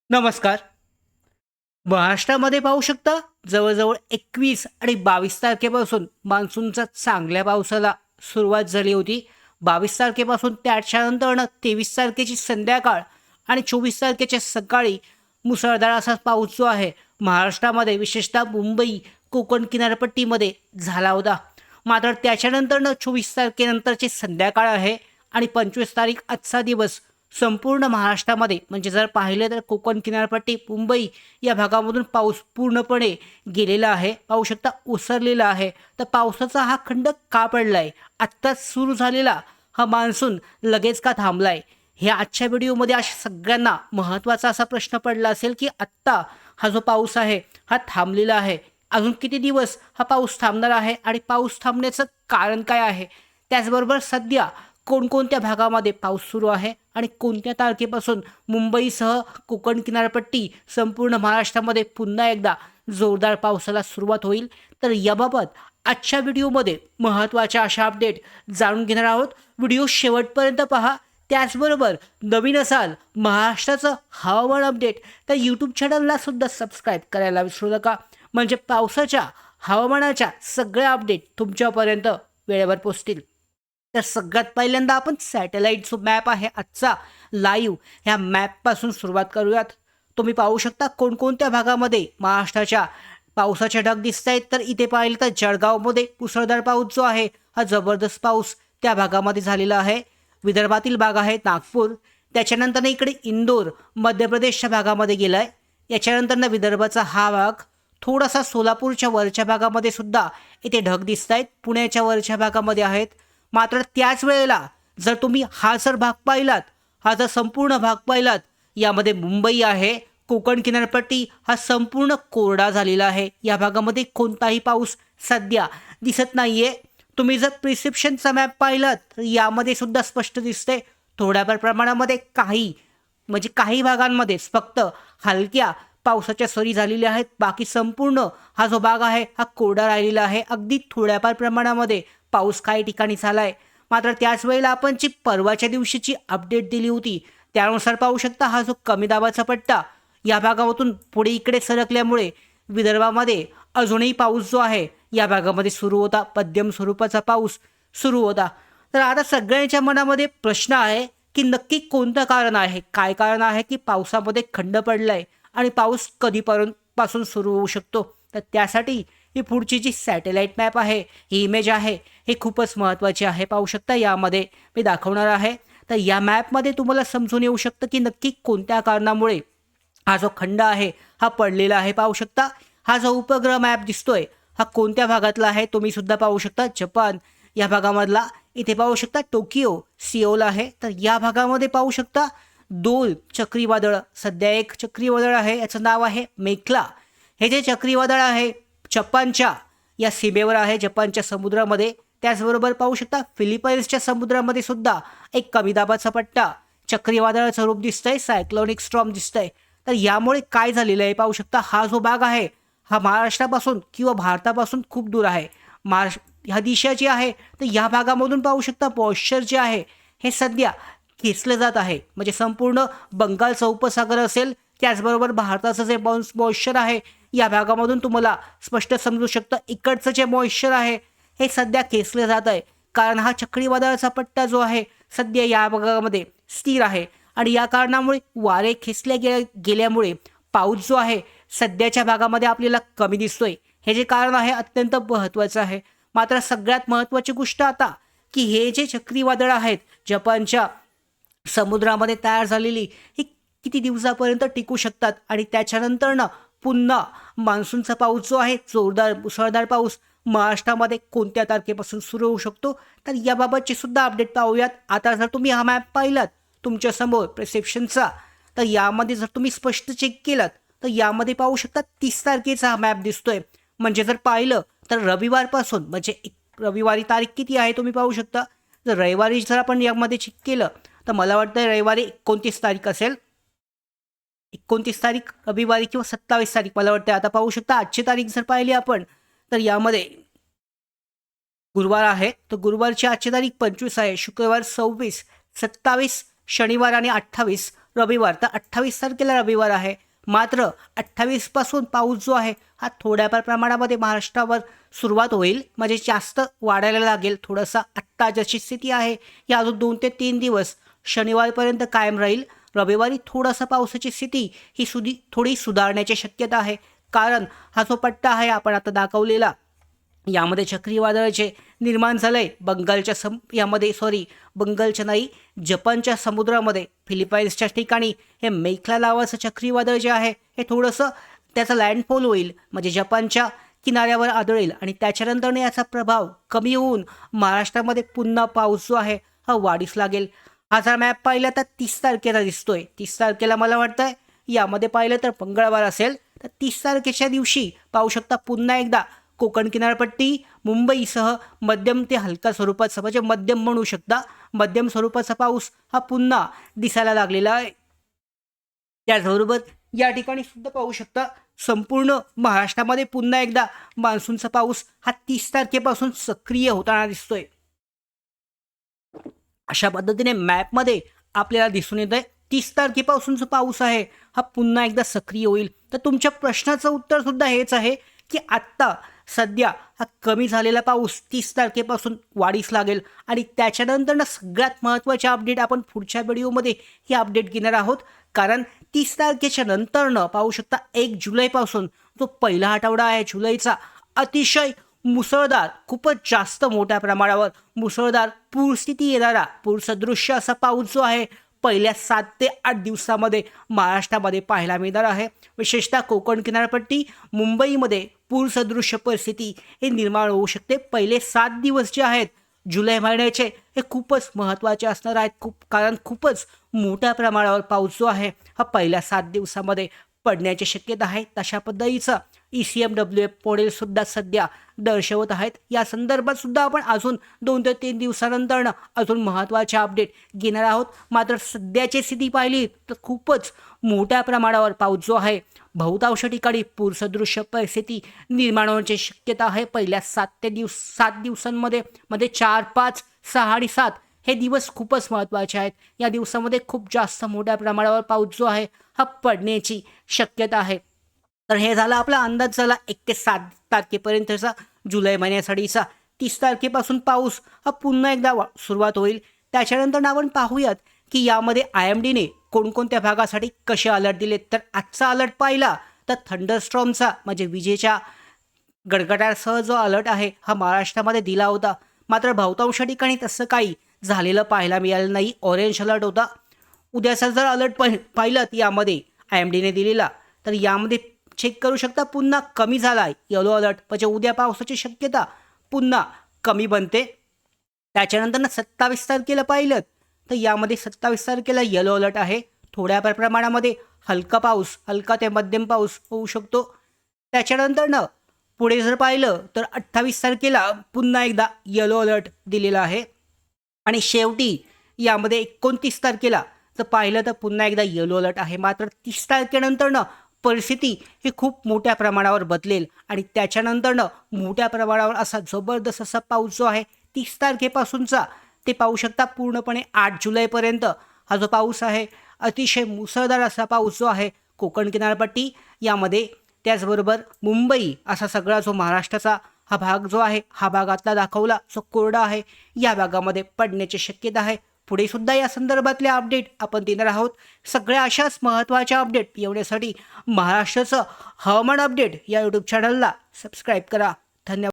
नमस्कार. महाराष्ट्रामध्ये पाहू शकता जवळजवळ 21 आणि 22 तारखेपासून मान्सूनच्या चांगल्या पावसाला सुरुवात झाली होती. 22 तारखेपासून त्याच्यानंतरनं 23 तारखेची संध्याकाळ आणि 24 तारखेच्या सकाळी मुसळधार असा पाऊस जो आहे महाराष्ट्रामध्ये विशेषतः मुंबई, कोकण किनारपट्टीमध्ये झाला होता. मात्र त्याच्यानंतरनं 24 तारखेनंतरची संध्याकाळ आहे आणि 25 तारीख आजचा दिवस संपूर्ण महाराष्ट्रामध्ये म्हणजे जर पाहिलं तर कोकण किनारपट्टी, मुंबई या भागामधून पाऊस पूर्णपणे गेलेला आहे. पाहू शकता ओसरलेला आहे. तर पावसाचा हा खंड का पडला आहे? आत्ताच सुरू झालेला हा मान्सून लगेच का थांबला आहे? हे आजच्या व्हिडिओमध्ये सगळ्यांना महत्त्वाचा असा प्रश्न पडला असेल की आत्ता हा जो पाऊस आहे हा थांबलेला आहे. अजून किती दिवस हा पाऊस थांबणार आहे आणि पाऊस थांबण्याचं कारण काय आहे? त्याचबरोबर सध्या कोणकोणत्या भागामध्ये पाऊस सुरू आहे आणि कोणत्या तारखेपासून मुंबईसह कोकण किनारपट्टी संपूर्ण महाराष्ट्रामध्ये पुन्हा एकदा जोरदार पावसाला सुरुवात होईल. तर याबाबत आजच्या व्हिडिओमध्ये महत्त्वाच्या अशा अपडेट जाणून घेणार आहोत. व्हिडिओ शेवटपर्यंत पहा. त्याचबरोबर नवीन असाल महाराष्ट्राचं हवामान अपडेट तर यूट्यूब चॅनलला सुद्धा सबस्क्राईब करायला विसरू नका, म्हणजे पावसाच्या हवामानाच्या सगळ्या अपडेट तुमच्यापर्यंत वेळेवर पोचतील. तर सगळ्यात पहिल्यांदा आपण सॅटेलाईट जो मॅप आहे आजचा लाईव्ह ह्या मॅपपासून सुरुवात करूयात. तुम्ही पाहू शकता कोणकोणत्या भागामध्ये महाराष्ट्राच्या पावसाचे ढग दिसत आहेत. तर इथे पाहिलं तर जळगावमध्ये मुसळधार पाऊस जो आहे हा जबरदस्त पाऊस त्या भागामध्ये झालेला आहे. विदर्भातील भाग आहे नागपूर. त्याच्यानंतर इकडे इंदोर मध्य प्रदेशच्या भागामध्ये गेला आहे. याच्यानंतर विदर्भाचा हा भाग थोडासा सोलापूरच्या वरच्या भागामध्ये सुद्धा इथे ढग दिसत आहेत. पुण्याच्या वरच्या भागामध्ये आहेत. मात्र त्याच वेळेला जर तुम्ही हा जर भाग पाहिलात, हा जर संपूर्ण भाग पाहिलात, यामध्ये मुंबई आहे, कोकण किनारपट्टी हा संपूर्ण कोरडा झालेला आहे. या भागामध्ये कोणताही पाऊस सध्या दिसत नाहीये. तुम्ही जर प्रिस्क्रिप्शनचा मॅप पाहिलात तर यामध्ये सुद्धा स्पष्ट दिसते थोड्याफार प्रमाणामध्ये काही भागांमध्येच फक्त हलक्या पावसाच्या सरी झालेल्या आहेत. बाकी संपूर्ण हा जो भाग आहे हा कोरडा राहिलेला आहे. अगदी थोड्याफार प्रमाणामध्ये पाऊस काही ठिकाणी झाला आहे. मात्र त्याच वेळेला आपण जी परवाच्या दिवशीची अपडेट दिली होती त्यानुसार पाहू शकता हा जो कमी दाबाचा पट्टा या भागामधून पुढे इकडे सरकल्यामुळे विदर्भामध्ये अजूनही पाऊस जो आहे या भागामध्ये सुरू होता. मध्यम स्वरूपाचा पाऊस सुरू होता. तर आता सगळ्यांच्या मनामध्ये प्रश्न आहे की नक्की कोणतं कारण आहे, काय कारण आहे की पावसामध्ये खंड पडलाय आणि पाऊस कधीपासून सुरू होऊ शकतो. तर त्यासाठी ही पुढची जी सॅटेलाईट मॅप आहे, ही इमेज आहे, हे खूपच महत्त्वाची आहे. पाहू शकता यामध्ये मी दाखवणार आहे. तर या मॅपमध्ये तुम्हाला समजून येऊ शकतं की नक्की कोणत्या कारणामुळे हा जो खंड आहे हा पडलेला आहे. पाहू शकता हा जो उपग्रह मॅप दिसतोय हा कोणत्या भागातला आहे तुम्ही सुद्धा पाहू शकता. जपान या भागामधला. इथे पाहू शकता टोकियो, सिओल आहे. तर या भागामध्ये पाहू शकता 2 चक्रीवादळ, सध्या एक चक्रीवादळ आहे याचं नाव आहे मेखला. हे जे चक्रीवादळ आहे जपानच्या या सीमेवर आहे, जपानच्या समुद्रामध्ये. त्याचबरोबर पाहू शकता फिलिपाईन्सच्या समुद्रामध्ये सुद्धा एक कमी दाबाचा पट्टा चक्रीवादळाचं रूप दिसतंय, सायक्लोनिक स्टॉर्म दिसतंय. तर यामुळे काय झालेलं आहे पाहू शकता हा जो भाग आहे हा महाराष्ट्रापासून किंवा भारतापासून खूप दूर आहे. ह्या दिशा जी आहे तर या भागामधून पाहू शकता मॉइश्चर जे आहे हे सध्या खेचलं जात आहे. म्हणजे संपूर्ण बंगालचा उपसागर असेल, त्याचबरोबर भारताचं जे मॉइश्चर आहे या भागामधून तुम्हाला स्पष्ट समजू शकतं इकडचं जे मॉइश्चर आहे हे सध्या खेचलं जात आहे. कारण हा चक्रीवादळाचा पट्टा जो आहे सध्या या भागामध्ये स्थिर आहे आणि या कारणामुळे वारे खेचल्या गेल्यामुळे पाऊस जो आहे सध्याच्या भागामध्ये आपल्याला कमी दिसतोय. हे जे कारण आहे अत्यंत महत्त्वाचं आहे. मात्र सगळ्यात महत्त्वाची गोष्ट आता की हे जे चक्रीवादळ आहेत जपानच्या समुद्रामध्ये तयार झालेली ही किती दिवसापर्यंत टिकू शकतात आणि त्याच्यानंतरनं पुन्हा मान्सूनचा पाऊस जो आहे जोरदार मुसळधार पाऊस महाराष्ट्रामध्ये कोणत्या तारखेपासून सुरू होऊ शकतो. तर याबाबतची सुद्धा अपडेट पाहूयात. आता जर तुम्ही हा मॅप पाहिलात तुमच्यासमोर प्रिस्क्रिप्शनचा तर यामध्ये जर तुम्ही स्पष्ट चेक केलात तर यामध्ये पाहू शकता 30 तारखेचा हा मॅप दिसतोय. म्हणजे जर पाहिलं तर रविवारपासून म्हणजे रविवारी तारीख किती आहे तुम्ही पाहू शकता. जर रविवारी जर आपण यामध्ये चेक केलं तर मला वाटतं रविवारी 29 तारीख असेल. 29 तारीख रविवारी किंवा 27 तारीख मला वाटतं. आता पाहू शकता आजची तारीख जर पाहिली आपण तर यामध्ये गुरुवार आहे तर गुरुवारची आजची तारीख 25 आहे, शुक्रवार 26, 27 शनिवार आणि 28 रविवार, तर 28 तारखेला रविवार आहे. मात्र 28 पासून पाऊस जो आहे हा थोड्याफार प्रमाणामध्ये महाराष्ट्रावर सुरुवात होईल, म्हणजे जास्त वाढायला लागेल. थोडासा आत्ता जशी स्थिती आहे या अजून 2 ते 3 दिवस शनिवारपर्यंत कायम राहील. रविवारी थोडासा पावसाची स्थिती ही थोडी सुधारण्याची शक्यता आहे. कारण हा जो पट्टा आहे आपण आता दाखवलेला, यामध्ये चक्रीवादळाचे निर्माण झालंय बंगालच्या नाही, जपानच्या समुद्रामध्ये, फिलिपाईन्सच्या ठिकाणी हे मेखला नावाचं चक्रीवादळ जे आहे हे थोडंसं त्याचा लँडफॉल होईल, म्हणजे जपानच्या किनाऱ्यावर आदळेल आणि त्याच्यानंतर याचा प्रभाव कमी होऊन महाराष्ट्रामध्ये पुन्हा पाऊस जो आहे हा वाढीस लागेल. हा जर मॅप पाहिला तर 30 तारखेला दिसतोय. 30 तारखेला मला वाटतंय यामध्ये पाहिलं तर मंगळवार असेल, तर 30 तारखेच्या दिवशी पाहू शकता पुन्हा एकदा कोकण किनारपट्टी, मुंबईसह मध्यम ते हलका स्वरूपाचा, म्हणजे मध्यम म्हणू शकता, मध्यम स्वरूपाचा पाऊस हा पुन्हा दिसायला लागलेला आहे. त्याचबरोबर या ठिकाणी सुद्धा पाहू शकता संपूर्ण महाराष्ट्रामध्ये पुन्हा एकदा मान्सूनचा पाऊस हा 30 तारखेपासून सक्रिय होताना दिसतोय. अशा पद्धतीने मॅपमध्ये आपल्याला दिसून येत आहे 30 तारखेपासून जो पाऊस आहे हा पुन्हा एकदा सक्रिय होईल. तर तुमच्या प्रश्नाचं उत्तर सुद्धा हेच आहे की आत्ता सध्या हा कमी झालेला पाऊस 30 तारखेपासून वाढीस लागेल आणि त्याच्यानंतर सगळ्यात महत्त्वाचे अपडेट आपण पुढच्या व्हिडिओमध्ये हे अपडेट घेणार आहोत. कारण 30 तारखेच्या नंतरनं पाहू शकता 1 जुलैपासून जो पहिला आठवडा आहे जुलैचा, अतिशय मुसळधार, खूपच जास्त मोठ्या प्रमाणावर मुसळधार पूरस्थिती येणारा, पूरसदृश्य असा पाऊस जो आहे पहिल्या 7 ते 8 दिवसामध्ये महाराष्ट्रामध्ये पाहायला मिळणार आहे. विशेषतः कोकण किनारपट्टी, मुंबईमध्ये पूरसदृश्य परिस्थिती हे निर्माण होऊ शकते. पहिले 7 दिवस जे आहेत जुलै महिन्याचे हे खूपच महत्त्वाचे असणार आहेत, कारण खूपच मोठ्या प्रमाणावर पाऊस जो आहे हा पहिल्या 7 दिवसामध्ये पडण्याची शक्यता आहे. तशा पद्धतीचं ECMWF मॉडेल सुद्धा सध्या दर्शवत आहेत. या संदर्भात सुद्धा आपण अजून 2 ते 3 दिवसानंतर अजून महत्त्वाचे अपडेट घेणार आहोत. मात्र सध्याची स्थिती पाहिली तर खूपच मोठ्या प्रमाणावर पाऊस जो आहे बहुतांश ठिकाणी पूरसदृश्य परिस्थिती निर्माण होण्याची शक्यता आहे. पहिल्या 7 दिवसांमध्ये 4, 5, 6 आणि 7 हे दिवस खूपच महत्त्वाचे आहेत. या दिवसामध्ये खूप जास्त मोठ्या प्रमाणावर पाऊस जो आहे हा पडण्याची शक्यता आहे. तर हे झालं आपला अंदाज झाला 1 ते 7 तारखेपर्यंतचा जुलै महिन्यासाठीचा. 30 तारखेपासून पाऊस हा पुन्हा एकदा सुरुवात होईल. त्याच्यानंतर आपण पाहूयात की यामध्ये IMDने कोणकोणत्या भागासाठी कसे अलर्ट दिलेत. तर आजचा अलर्ट पाहिला तर थंडरस्टॉर्मचा, म्हणजे विजेच्या गडगडाटासह जो अलर्ट आहे हा महाराष्ट्रामध्ये दिला होता. मात्र बहुतांश ठिकाणी तसं काही झालेलं पाहायला मिळालं नाही. ऑरेंज अलर्ट होता. उद्याचा जर अलर्ट पाहिलं यामध्ये IMDने दिलेला, तर यामध्ये चेक करू शकता पुन्हा कमी झाला आहे येलो अलर्ट, म्हणजे उद्या पावसाची शक्यता पुन्हा कमी बनते. त्याच्यानंतर 27 तारखेला पाहिलं तर यामध्ये 27 तारखेला येलो अलर्ट आहे. थोड्या प्रमाणामध्ये हलका ते मध्यम पाऊस होऊ शकतो. त्याच्यानंतर पुढे जर पाहिलं तर 28 तारखेला पुन्हा एकदा येलो अलर्ट दिलेला आहे. आणि शेवटी यामध्ये 29 तारखेला जर पाहिलं तर पुन्हा एकदा येलो अलर्ट आहे. मात्र 30 तारखेनंतर परिस्थिती ही खूप मोठ्या प्रमाणावर बदलेल आणि त्याच्यानंतर मोठ्या प्रमाणावर असा जबरदस्त असा पाऊस जो आहे 30 तारखेपासूनचा ते पाहू शकता पूर्णपणे 8 जुलैपर्यंत हा जो पाऊस आहे अतिशय मुसळधार असा पाऊस जो आहे कोकण किनारपट्टी यामध्ये, त्याचबरोबर मुंबई असा सगळा जो महाराष्ट्राचा हा भाग जो आहे, हा भागातला दाखवला जो कोरडा आहे, या भागामध्ये पडण्याची शक्यता आहे. पुढे सुद्धा या संदर्भातले अपडेट आपण देणार आहोत. सगळ्या अशाच महत्त्वाच्या अपडेट येण्यासाठी महाराष्ट्राचं हवामान अपडेट या यूट्यूब चॅनलला सबस्क्राईब करा. धन्यवाद.